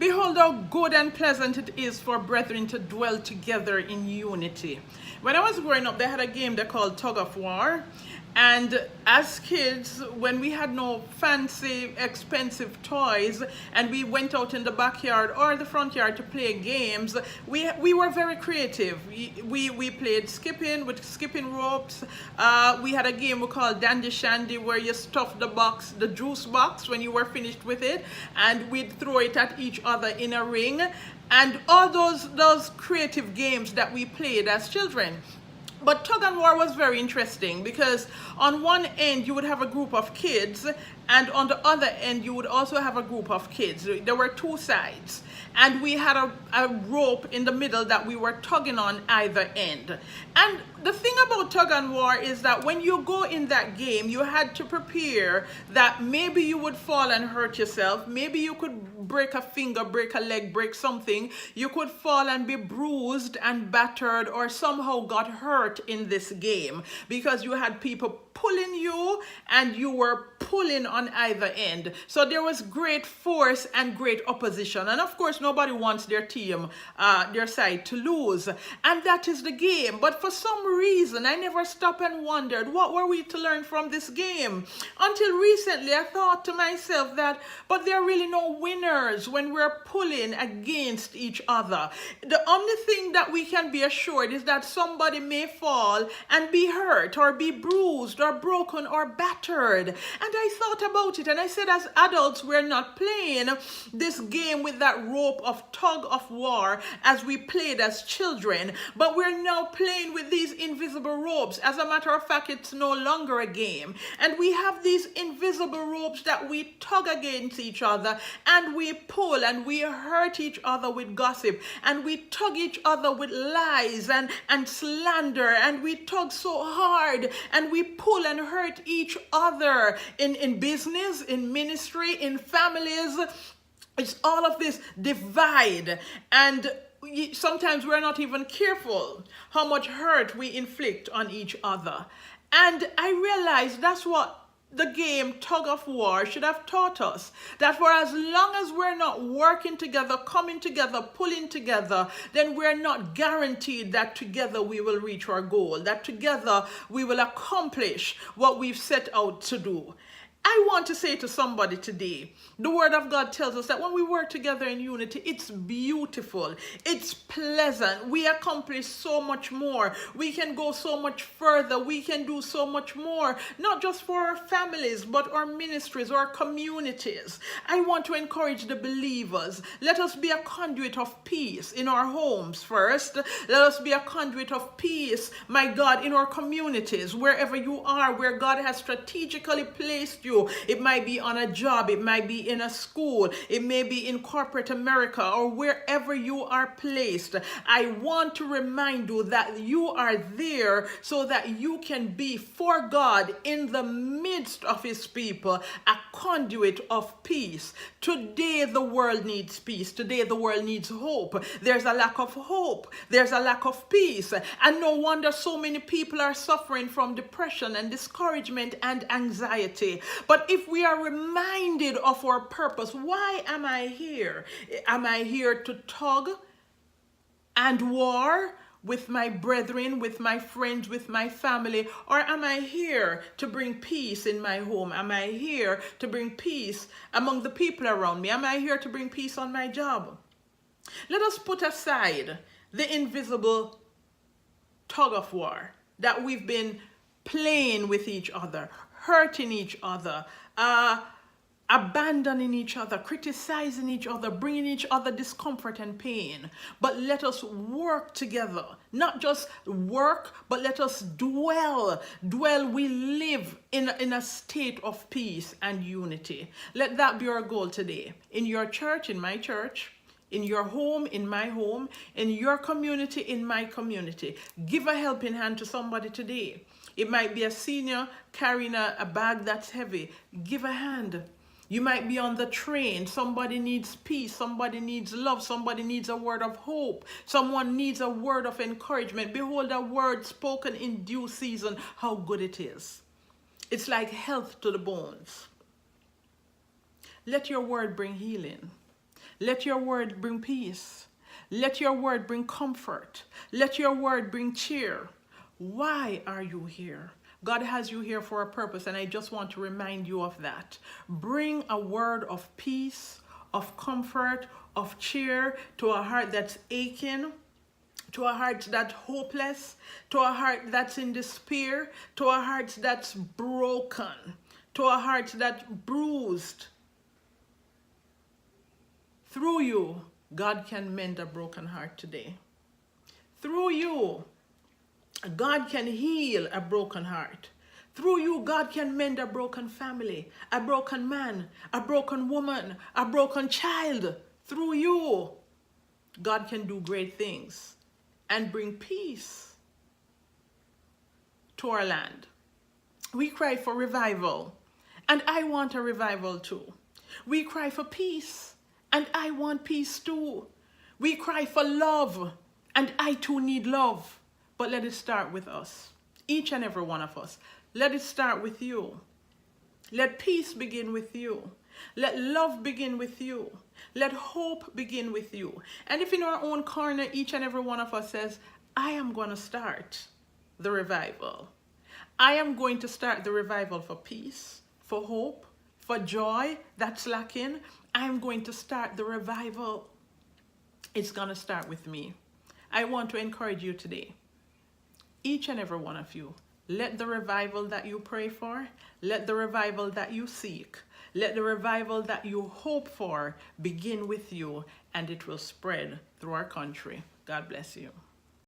Behold how good and pleasant it is for brethren to dwell together in unity. When I was growing up, they had a game they called Tug of War. And as kids, when we had no fancy, expensive toys, and we went out in the backyard or the front yard to play games, we were very creative. We played skipping with skipping ropes. We had a game we called Dandy Shandy, where you stuffed the juice box when you were finished with it, and we'd throw it at each other in a ring. And all those creative games that we played as children. But Tug and War was very interesting because on one end you would have a group of kids, and on the other end you would also have a group of kids. There were two sides, and we had a rope in the middle that we were tugging on either end. And the thing about Tug and War is that when you go in that game, you had to prepare that maybe you would fall and hurt yourself. Maybe you could break a finger, break a leg, break something. You could fall and be bruised and battered or somehow got hurt in this game because you had people pulling you and you were pulling on either end. So there was great force and great opposition. And of course, nobody wants their team, their side to lose. And that is the game. But for some reason, I never stopped and wondered, what were we to learn from this game? Until recently, I thought to myself that, but there are really no winners when we're pulling against each other. The only thing that we can be assured is that somebody may fall and be hurt or be bruised or broken or battered. And I thought about it and I said, as adults, we're not playing this game with that rope of tug of war as we played as children, but we're now playing with these invisible ropes. As a matter of fact, it's no longer a game. And we have these invisible ropes that we tug against each other and we pull and we hurt each other with gossip and we tug each other with lies and slander, and we tug so hard and we pull and hurt each other in business, in ministry, in families. It's all of this divide, and sometimes we're not even careful how much hurt we inflict on each other. And I realized that's what the game Tug of War should have taught us, that for as long as we're not working together, coming together, pulling together, then we're not guaranteed that together we will reach our goal, that together we will accomplish what we've set out to do. I want to say to somebody today, the Word of God tells us that when we work together in unity, it's beautiful, it's pleasant, we accomplish so much more, we can go so much further, we can do so much more, not just for our families, but our ministries, our communities. I want to encourage the believers, let us be a conduit of peace in our homes first, let us be a conduit of peace, my God, in our communities, wherever you are, where God has strategically placed you. It might be on a job, it might be in a school, it may be in corporate America, or wherever you are placed. I want to remind you that you are there so that you can be for God in the midst of his people, a conduit of peace. Today the world needs peace. Today the world needs hope. There's a lack of hope. There's a lack of peace. And no wonder so many people are suffering from depression and discouragement and anxiety. But if we are reminded of our purpose, why am I here? Am I here to tug and war with my brethren, with my friends, with my family? Or am I here to bring peace in my home? Am I here to bring peace among the people around me? Am I here to bring peace on my job? Let us put aside the invisible tug of war that we've been playing with each other, hurting each other, abandoning each other, criticizing each other, bringing each other discomfort and pain. But let us work together. Not just work, but let us dwell. We live in a state of peace and unity. Let that be our goal today. In your church, in my church, in your home, in my home, in your community, in my community. Give a helping hand to somebody today. It might be a senior carrying a bag that's heavy. Give a hand. You might be on the train. Somebody needs peace. Somebody needs love. Somebody needs a word of hope. Someone needs a word of encouragement. Behold, a word spoken in due season, how good it is. It's like health to the bones. Let your word bring healing. Let your word bring peace. Let your word bring comfort. Let your word bring cheer. Why are you here? God has you here for a purpose, and I just want to remind you of that. Bring a word of peace, of comfort, of cheer to a heart that's aching, to a heart that's hopeless, to a heart that's in despair, to a heart that's broken, to a heart that's bruised. Through you, God can mend a broken heart today. Through you, God can heal a broken heart. Through you, God can mend a broken family, a broken man, a broken woman, a broken child. Through you, God can do great things and bring peace to our land. We cry for revival, and I want a revival too. We cry for peace, and I want peace too. We cry for love, and I too need love. But let it start with us, each and every one of us. Let it start with you. Let peace begin with you. Let love begin with you. Let hope begin with you. And if in our own corner, each and every one of us says, I am going to start the revival. I am going to start the revival for peace, for hope, for joy that's lacking. I am going to start the revival. It's going to start with me. I want to encourage you today, each and every one of you. Let the revival that you pray for, let the revival that you seek, let the revival that you hope for begin with you, and it will spread through our country. God bless you.